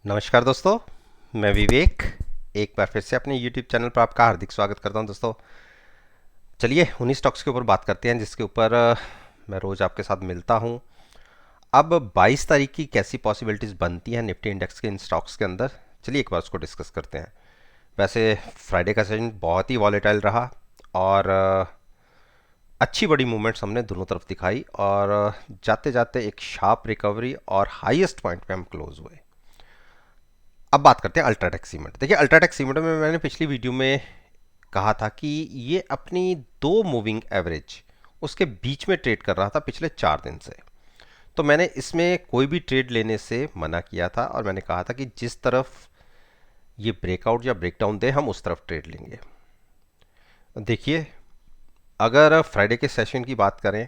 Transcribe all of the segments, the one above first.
नमस्कार दोस्तों, मैं विवेक एक बार फिर से अपने YouTube चैनल पर आपका हार्दिक स्वागत करता हूं। दोस्तों चलिए उन्हीं स्टॉक्स के ऊपर बात करते हैं जिसके ऊपर मैं रोज़ आपके साथ मिलता हूं। अब 22 तारीख की कैसी पॉसिबिलिटीज़ बनती हैं निफ्टी इंडेक्स के इन स्टॉक्स के अंदर, चलिए एक बार उसको डिस्कस करते हैं। वैसे फ्राइडे का सेशन बहुत ही वॉलेटाइल रहा और अच्छी बड़ी मूवमेंट्स हमने दोनों तरफ दिखाई और जाते जाते एक शार्प रिकवरी और हाईएस्ट पॉइंट पे हम क्लोज हुए। अब बात करते हैं अल्ट्राटेक सीमेंट। देखिए अल्ट्राटेक सीमेंट में मैंने पिछली वीडियो में कहा था कि ये अपनी दो मूविंग एवरेज उसके बीच में ट्रेड कर रहा था पिछले 4 दिन से। तो मैंने इसमें कोई भी ट्रेड लेने से मना किया था और मैंने कहा था कि जिस तरफ ये ब्रेकआउट या ब्रेकडाउन दे हम उस तरफ ट्रेड लेंगे। देखिए अगर फ्राइडे के सेशन की बात करें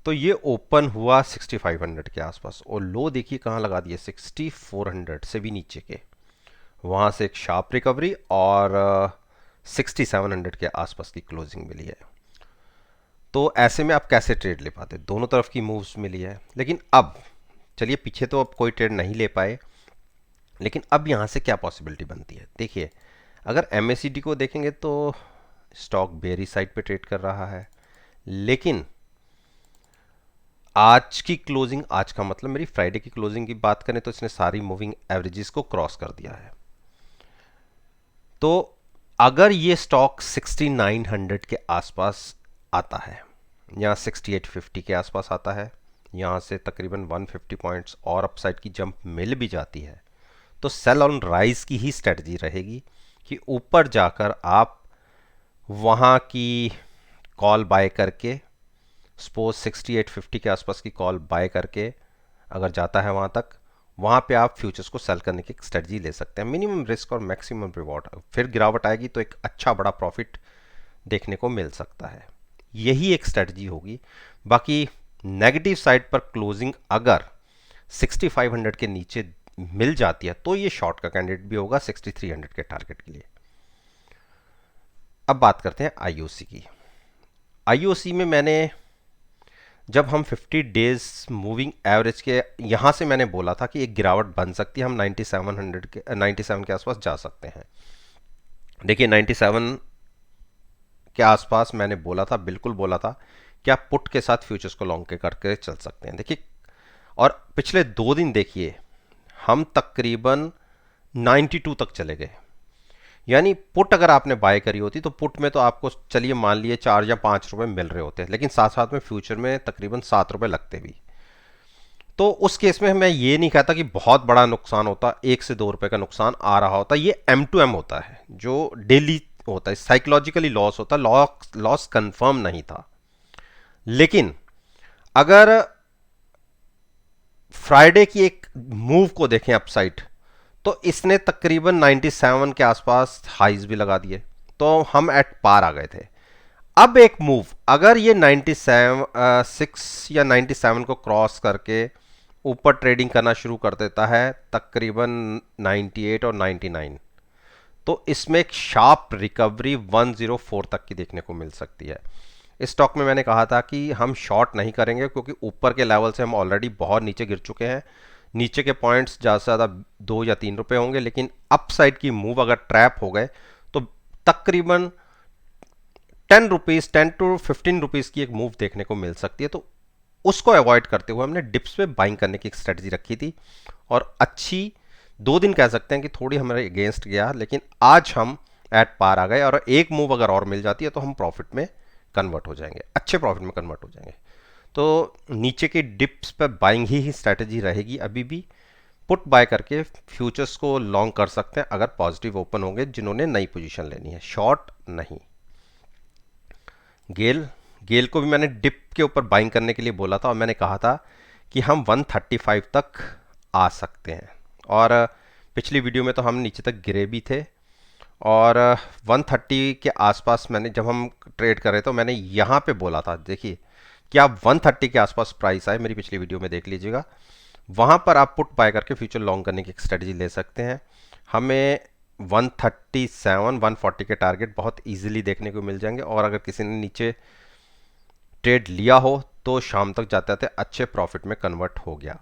तो ये ओपन हुआ 6500 के आसपास और लो देखिए कहाँ लगा दिए 6400 से भी नीचे के। वहाँ से एक शार्प रिकवरी और 6700 के आसपास की क्लोजिंग मिली है। तो ऐसे में आप कैसे ट्रेड ले पाते, दोनों तरफ की मूव्स मिली है। लेकिन अब चलिए पीछे तो अब कोई ट्रेड नहीं ले पाए, लेकिन अब यहाँ से क्या पॉसिबिलिटी बनती है। देखिए अगर MACD को देखेंगे तो स्टॉक बेरी साइड पे ट्रेड कर रहा है, लेकिन आज की क्लोजिंग, आज का मतलब मेरी फ्राइडे की क्लोजिंग की बात करें तो इसने सारी मूविंग एवरेजेस को क्रॉस कर दिया है। तो अगर ये स्टॉक 6900 के आसपास आता है या 6850 के आसपास आता है, यहाँ से तकरीबन 150 पॉइंट्स और अपसाइड की जंप मिल भी जाती है, तो सेल ऑन राइज की ही स्ट्रेटजी रहेगी कि ऊपर जाकर आप वहाँ की कॉल बाय करके, सपोज 6850 के आसपास की कॉल बाय करके अगर जाता है वहाँ तक, वहाँ पे आप फ्यूचर्स को सेल करने की एक स्ट्रेटजी ले सकते हैं। मिनिमम रिस्क और मैक्सिमम रिवॉर्ड, फिर गिरावट आएगी तो एक अच्छा बड़ा प्रॉफिट देखने को मिल सकता है। यही एक स्ट्रेटजी होगी। बाकी नेगेटिव साइड पर क्लोजिंग अगर 6500 के नीचे मिल जाती है तो ये शॉर्ट का कैंडिडेट भी होगा 6300 के टारगेट के लिए। अब बात करते हैं IOC की। IOC में मैंने जब हम 50 डेज मूविंग एवरेज के यहाँ से मैंने बोला था कि एक गिरावट बन सकती है, हम 9700 के 97 के आसपास जा सकते हैं। देखिए 97 के आसपास मैंने बोला था, बिल्कुल बोला था कि आप पुट के साथ फ्यूचर्स को लॉन्ग के करके चल सकते हैं। देखिए और पिछले 2 दिन देखिए हम तकरीबन 92 तक चले गए। यानी पुट अगर आपने बाय करी होती तो पुट में तो आपको चलिए मान लिए 4 या 5 रुपए मिल रहे होते, लेकिन साथ साथ में फ्यूचर में तकरीबन 7 रुपए लगते भी। तो उस केस में मैं ये नहीं कहता कि बहुत बड़ा नुकसान होता, 1 से 2 रुपए का नुकसान आ रहा होता। ये M2M होता है जो डेली होता है, साइकोलॉजिकली लॉस होता है, लॉस कंफर्म नहीं था। लेकिन अगर फ्राइडे की एक मूव को देखें अपसाइड, तो इसने तकरीबन 97 के आसपास हाइज भी लगा दिए, तो हम एट पार आ गए थे। अब एक मूव अगर ये 96 या 97 को क्रॉस करके ऊपर ट्रेडिंग करना शुरू कर देता है तकरीबन 98 और 99, तो इसमें एक शार्प रिकवरी 104 तक की देखने को मिल सकती है। इस स्टॉक में मैंने कहा था कि हम शॉर्ट नहीं करेंगे क्योंकि ऊपर के लेवल से हम ऑलरेडी बहुत नीचे गिर चुके हैं। नीचे के पॉइंट्स ज़्यादा से ज़्यादा 2 या 3 रुपए होंगे, लेकिन अप साइड की मूव अगर ट्रैप हो गए तो तकरीबन 10 टू 15 रुपीज़ की एक मूव देखने को मिल सकती है। तो उसको अवॉइड करते हुए हमने डिप्स पे बाइंग करने की एक स्ट्रेटजी रखी थी और अच्छी 2 दिन कह सकते हैं कि थोड़ी हमारे अगेंस्ट गया, लेकिन आज हम एट पार आ गए और एक मूव अगर और मिल जाती है तो हम प्रॉफिट में कन्वर्ट हो जाएंगे, अच्छे प्रॉफिट में कन्वर्ट हो जाएंगे। तो नीचे के डिप्स पे बाइंग ही स्ट्रेटजी रहेगी अभी भी। पुट बाय करके फ्यूचर्स को लॉन्ग कर सकते हैं अगर पॉजिटिव ओपन होंगे, जिन्होंने नई पोजीशन लेनी है, शॉर्ट नहीं। गेल गेल को भी मैंने डिप के ऊपर बाइंग करने के लिए बोला था और मैंने कहा था कि हम 135 तक आ सकते हैं, और पिछली वीडियो में तो हम नीचे तक गिरे भी थे और 130 के आसपास मैंने जब हम ट्रेड कर रहे तो मैंने यहाँ पे बोला था, देखिए कि आप 130 के आसपास प्राइस आए, मेरी पिछली वीडियो में देख लीजिएगा, वहाँ पर आप पुट बाय करके फ्यूचर लॉन्ग करने की एक स्ट्रेटजी ले सकते हैं। हमें 137 140 के टारगेट बहुत इजीली देखने को मिल जाएंगे और अगर किसी ने नीचे ट्रेड लिया हो तो शाम तक जाते जाते अच्छे प्रॉफिट में कन्वर्ट हो गया।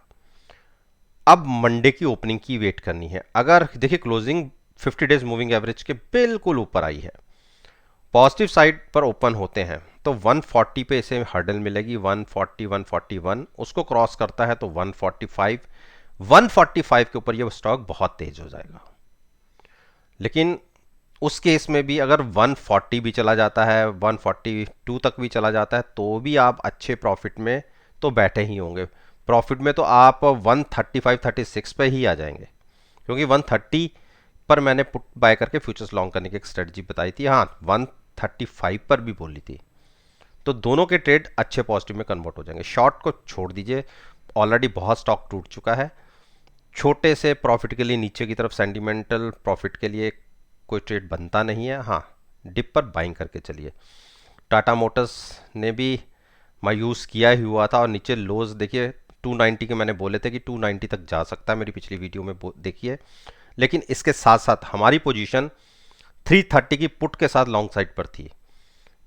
अब मंडे की ओपनिंग की वेट करनी है। अगर देखिए क्लोजिंग 50 डेज मूविंग एवरेज के बिल्कुल ऊपर आई है, पॉजिटिव साइड पर ओपन होते हैं, तो 140 पे इसे हर्डल मिलेगी, 140 141 उसको क्रॉस करता है तो 145, 145 के ऊपर ये स्टॉक बहुत तेज हो जाएगा। लेकिन उस केस में भी अगर 140 भी चला जाता है, 142 तक भी चला जाता है, तो भी आप अच्छे प्रॉफिट में तो बैठे ही होंगे। प्रॉफिट में तो आप 135 36 पे ही आ जाएंगे, क्योंकि 130 पर मैंने पुट बाय करके फ्यूचर्स लॉन्ग करने की एक स्ट्रेटजी बताई थी, हाँ 135 पर भी बोली थी। तो दोनों के ट्रेड अच्छे पॉजिटिव में कन्वर्ट हो जाएंगे। शॉर्ट को छोड़ दीजिए, ऑलरेडी बहुत स्टॉक टूट चुका है। छोटे से प्रॉफिट के लिए नीचे की तरफ सेंटिमेंटल प्रॉफिट के लिए कोई ट्रेड बनता नहीं है, हाँ डिप पर बाइंग करके चलिए। टाटा मोटर्स ने भी मायूस किया ही हुआ था, और नीचे लोज देखिए 290 के मैंने बोले थे कि 290 तक जा सकता है, मेरी पिछली वीडियो में देखिए। लेकिन इसके साथ साथ हमारी पोजीशन 330 की पुट के साथ लॉन्ग साइड पर थी।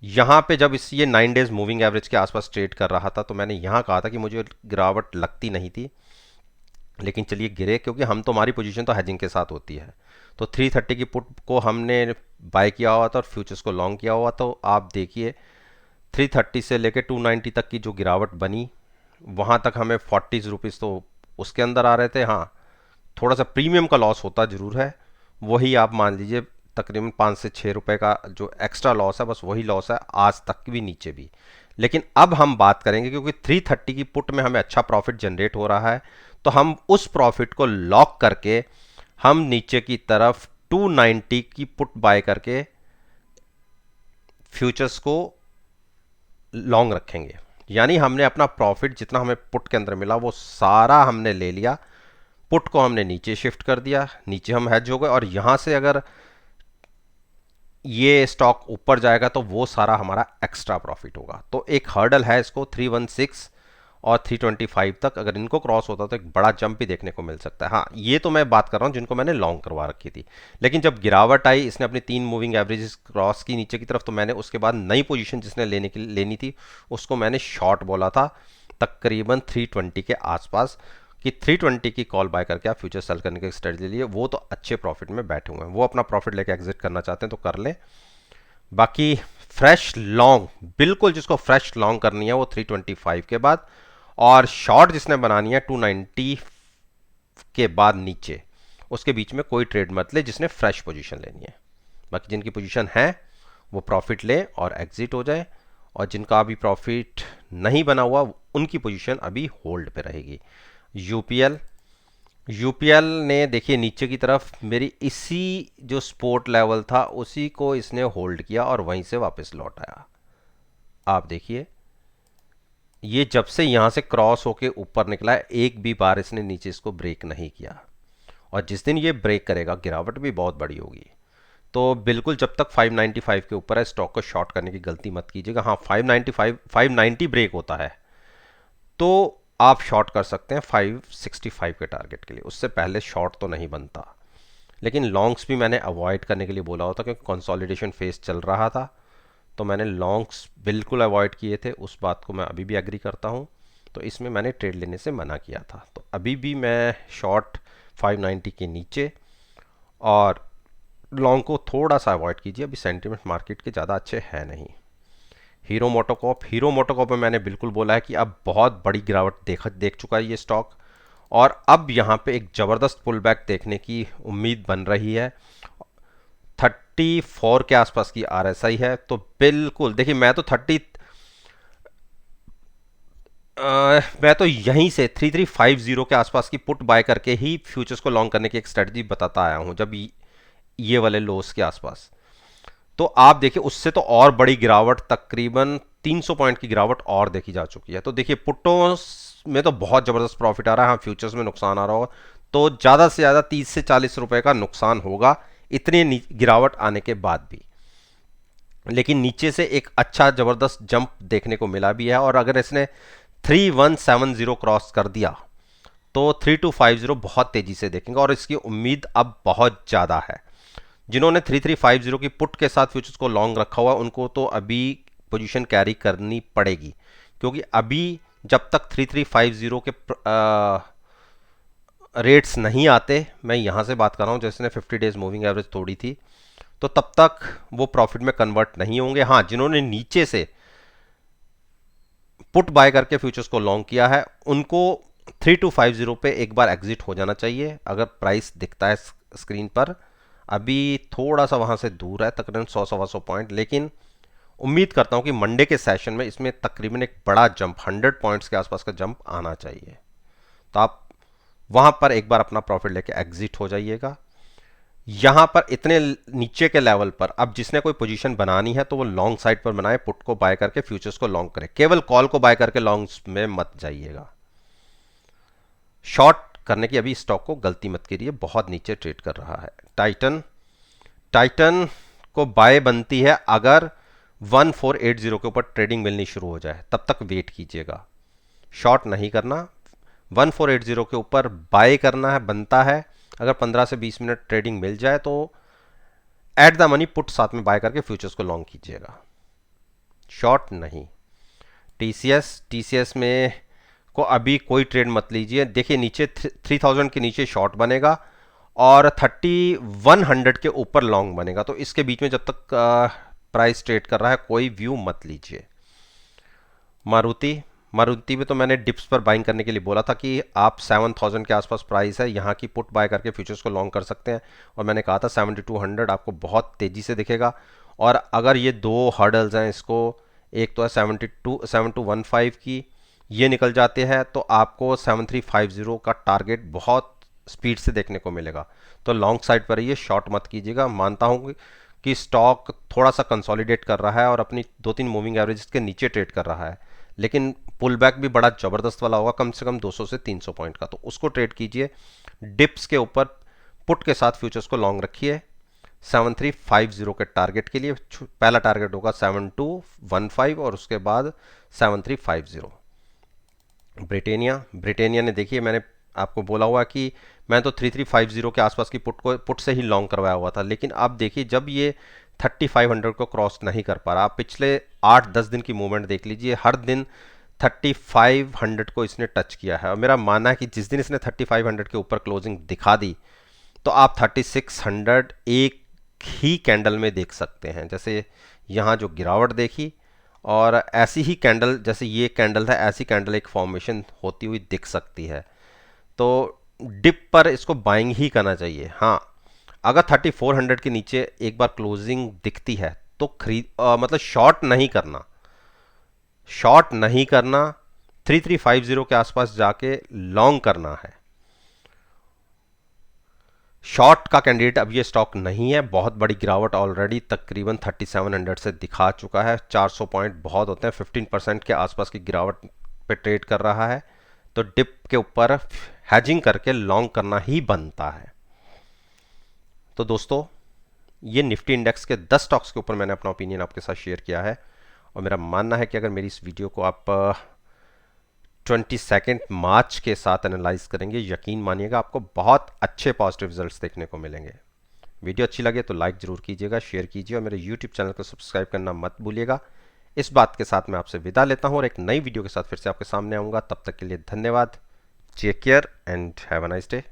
यहाँ पे जब इस ये 9 डेज मूविंग एवरेज के आसपास ट्रेड कर रहा था, तो मैंने यहाँ कहा था कि मुझे गिरावट लगती नहीं थी, लेकिन चलिए गिरे, क्योंकि हम तो हमारी पोजीशन तो हेजिंग के साथ होती है। तो 330 की पुट को हमने बाय किया हुआ था और फ्यूचर्स को लॉन्ग किया हुआ, तो आप देखिए 330 से लेकर 290 तक की जो गिरावट बनी, वहाँ तक हमें 40 रुपीज़ तो उसके अंदर आ रहे थे। हाँ थोड़ा सा प्रीमियम का लॉस होता ज़रूर है, वही आप मान लीजिए तकरीबन 5 से 6 रुपए का जो एक्स्ट्रा लॉस है, बस वही लॉस है आज तक भी नीचे भी। लेकिन अब हम बात करेंगे, क्योंकि 330 की पुट में हमें अच्छा प्रॉफिट जनरेट हो रहा है, तो हम उस प्रॉफिट को लॉक करके हम नीचे की तरफ 290 की पुट बाय करके फ्यूचर्स को लॉन्ग रखेंगे। यानी हमने अपना प्रॉफिट जितना हमें पुट के अंदर मिला वो सारा हमने ले लिया, पुट को हमने नीचे शिफ्ट कर दिया, नीचे हम हेज हो गए, और यहां से अगर ये स्टॉक ऊपर जाएगा तो वो सारा हमारा एक्स्ट्रा प्रॉफिट होगा। तो एक हर्डल है इसको 316 और 325 तक, अगर इनको क्रॉस होता तो एक बड़ा जंप भी देखने को मिल सकता है। हाँ ये तो मैं बात कर रहा हूँ जिनको मैंने लॉन्ग करवा रखी थी। लेकिन जब गिरावट आई, इसने अपनी 3 मूविंग एवरेजेस क्रॉस की नीचे की तरफ, तो मैंने उसके बाद नई पोजीशन जिसने लेनी थी उसको मैंने शॉर्ट बोला था तकरीबन 320 के आसपास, कि 320 की कॉल बाय करके आप फ्यूचर सेल करने की स्ट्रेटजी लिए, वो तो अच्छे प्रॉफिट में बैठे हुए हैं, वो अपना प्रॉफिट लेके एग्जिट करना चाहते हैं तो कर लें। बाकी फ्रेश लॉन्ग, बिल्कुल जिसको फ्रेश लॉन्ग करनी है वो 325 के बाद, और शॉर्ट जिसने बनानी है 290 के बाद नीचे, उसके बीच में कोई ट्रेड मत ले जिसने फ्रेश पोजीशन लेनी है। बाकी जिनकी पोजीशन है वो प्रॉफिट ले और एग्जिट हो जाए, और जिनका अभी प्रॉफिट नहीं बना हुआ उनकी पोजीशन अभी होल्ड पे रहेगी। यूपीएल, यूपीएल ने देखिए नीचे की तरफ मेरी इसी जो सपोर्ट लेवल था उसी को इसने होल्ड किया और वहीं से वापस लौट आया। आप देखिए ये जब से यहां से क्रॉस होके ऊपर निकला है, एक भी बार इसने नीचे इसको ब्रेक नहीं किया, और जिस दिन ये ब्रेक करेगा गिरावट भी बहुत बड़ी होगी। तो बिल्कुल जब तक 595 के ऊपर है स्टॉक को शॉर्ट करने की गलती मत कीजिएगा। हाँ 595 590 ब्रेक होता है तो आप शॉर्ट कर सकते हैं 565 के टारगेट के लिए, उससे पहले शॉर्ट तो नहीं बनता। लेकिन लॉन्ग्स भी मैंने अवॉइड करने के लिए बोला होता, क्योंकि कंसोलिडेशन फेज चल रहा था, तो मैंने लॉन्ग्स बिल्कुल अवॉइड किए थे। उस बात को मैं अभी भी एग्री करता हूँ, तो इसमें मैंने ट्रेड लेने से मना किया था। तो अभी भी मैं शॉर्ट 590 के नीचे, और लॉन्ग को थोड़ा सा अवॉइड कीजिए, अभी सेंटिमेंट मार्केट के ज़्यादा अच्छे हैं नहीं। हीरो मोटोकॉप में मैंने बिल्कुल बोला है कि अब बहुत बड़ी गिरावट देख चुका है ये स्टॉक, और अब यहाँ पे एक ज़बरदस्त पुल बैक देखने की उम्मीद बन रही है। 34 के आसपास की आरएसआई है, तो बिल्कुल देखिए मैं तो यहीं से 3350 के आसपास की पुट बाय करके ही फ्यूचर्स को लॉन्ग करने की एक स्ट्रेटजी बताता आया हूं, जब ये वाले लोस के आसपास। तो आप देखिए उससे तो और बड़ी गिरावट, तकरीबन 300 पॉइंट की गिरावट और देखी जा चुकी है। तो देखिए पुट्टों में तो बहुत ज़बरदस्त प्रॉफिट आ रहा है, हाँ फ्यूचर्स में नुकसान आ रहा होगा, तो ज़्यादा से ज़्यादा 30 से 40 रुपए का नुकसान होगा इतनी गिरावट आने के बाद भी। लेकिन नीचे से एक अच्छा ज़बरदस्त जंप देखने को मिला भी है, और अगर इसने 3170 क्रॉस कर दिया तो 3250 बहुत तेज़ी से देखेंगे, और इसकी उम्मीद अब बहुत ज़्यादा है। जिन्होंने 3350 की पुट के साथ फ्यूचर्स को लॉन्ग रखा हुआ उनको तो अभी पोजीशन कैरी करनी पड़ेगी, क्योंकि अभी जब तक 3350 के रेट्स नहीं आते, मैं यहाँ से बात कर रहा हूँ, जैसे 50 डेज मूविंग एवरेज तोड़ी थी, तो तब तक वो प्रॉफिट में कन्वर्ट नहीं होंगे। हाँ, जिन्होंने नीचे से पुट बाय करके फ्यूचर्स को लॉन्ग किया है, उनको 3250 पे एक बार एग्जिट हो जाना चाहिए अगर प्राइस दिखता है स्क्रीन पर। अभी थोड़ा सा वहां से दूर है, तकरीबन 100-125 पॉइंट, लेकिन उम्मीद करता हूं कि मंडे के सेशन में इसमें तकरीबन एक बड़ा जंप 100 पॉइंट्स के आसपास का जंप आना चाहिए। तो आप वहां पर एक बार अपना प्रॉफिट लेके एग्जिट हो जाइएगा। यहां पर इतने नीचे के लेवल पर अब जिसने कोई पोजीशन बनानी है तो वो लॉन्ग साइड पर बनाए, पुट को बाय करके फ्यूचर्स को लॉन्ग करे, केवल कॉल को बाय करके लॉन्ग में मत जाइएगा। शॉर्ट करने की अभी स्टॉक को गलती मत करिए, बहुत नीचे ट्रेड कर रहा है। टाइटन, टाइटन को बाय बनती है अगर 1480 के ऊपर ट्रेडिंग मिलनी शुरू हो जाए, तब तक वेट कीजिएगा, शॉर्ट नहीं करना। 1480 के ऊपर बाय करना है, बनता है, अगर 15 से 20 मिनट ट्रेडिंग मिल जाए तो एट द मनी पुट साथ में बाय करके फ्यूचर्स को लॉन्ग कीजिएगा, शॉर्ट नहीं। टीसीएस, टीसीएस में को अभी कोई ट्रेड मत लीजिए। देखिए नीचे 3000 के नीचे शॉर्ट बनेगा और 3100 के ऊपर लॉन्ग बनेगा, तो इसके बीच में जब तक प्राइस ट्रेड कर रहा है कोई व्यू मत लीजिए। मारुति, मारुति में तो मैंने डिप्स पर बाइंग करने के लिए बोला था कि आप 7000 के आसपास प्राइस है, यहाँ की पुट बाय करके फ्यूचर्स को लॉन्ग कर सकते हैं, और मैंने कहा था 7200 आपको बहुत तेज़ी से दिखेगा। और अगर ये दो हर्डल्स हैं, इसको एक तो है 7215 की, ये निकल जाते हैं तो आपको 7350 का टारगेट बहुत स्पीड से देखने को मिलेगा। तो लॉन्ग साइड पर ये शॉर्ट मत कीजिएगा। मानता हूँ कि स्टॉक थोड़ा सा कंसोलिडेट कर रहा है और अपनी 2-3 मूविंग एवरेज के नीचे ट्रेड कर रहा है, लेकिन पुल बैक भी बड़ा ज़बरदस्त वाला होगा, कम से कम 200 से 300 पॉइंट का, तो उसको ट्रेड कीजिए। डिप्स के ऊपर पुट के साथ फ्यूचर्स को लॉन्ग रखिए 7350 के टारगेट के लिए। पहला टारगेट होगा 7215 और उसके बाद 7350। ब्रिटेनिया, ब्रिटेनिया ने देखिए मैंने आपको बोला हुआ कि मैं तो 3350 के आसपास की पुट से ही लॉन्ग करवाया हुआ था, लेकिन अब देखिए जब ये 3500 को क्रॉस नहीं कर पा रहा, आप पिछले 8-10 दिन की मूवमेंट देख लीजिए, हर दिन 3500 को इसने टच किया है, और मेरा मानना है कि जिस दिन इसने 3500 के ऊपर क्लोजिंग दिखा दी तो आप 3600 एक ही कैंडल में देख सकते हैं। जैसे यहाँ जो गिरावट देखी, और ऐसी ही कैंडल, जैसे ये कैंडल था, ऐसी कैंडल एक फॉर्मेशन होती हुई दिख सकती है, तो डिप पर इसको बाइंग ही करना चाहिए। हाँ, अगर 3400 के नीचे एक बार क्लोजिंग दिखती है तो मतलब शॉर्ट नहीं करना, शॉर्ट नहीं करना, 3350 के आसपास जाके लॉन्ग करना है। शॉर्ट का कैंडिडेट अब ये स्टॉक नहीं है, बहुत बड़ी गिरावट ऑलरेडी तकरीबन 3700 से दिखा चुका है, 400 पॉइंट बहुत होते हैं, 15% के आसपास की गिरावट पे ट्रेड कर रहा है, तो डिप के ऊपर हैजिंग करके लॉन्ग करना ही बनता है। तो दोस्तों, ये निफ्टी इंडेक्स के 10 स्टॉक्स के ऊपर मैंने अपना ओपिनियन आपके साथ शेयर किया है, और मेरा मानना है कि अगर मेरी इस वीडियो को आप 22 मार्च के साथ एनालाइज करेंगे, यकीन मानिएगा आपको बहुत अच्छे पॉजिटिव रिजल्ट्स देखने को मिलेंगे। वीडियो अच्छी लगे तो लाइक ज़रूर कीजिएगा, शेयर कीजिए, और मेरे यूट्यूब चैनल को सब्सक्राइब करना मत भूलिएगा। इस बात के साथ मैं आपसे विदा लेता हूँ और एक नई वीडियो के साथ फिर से आपके सामने आऊँगा। तब तक के लिए धन्यवाद। Take care and have a nice day.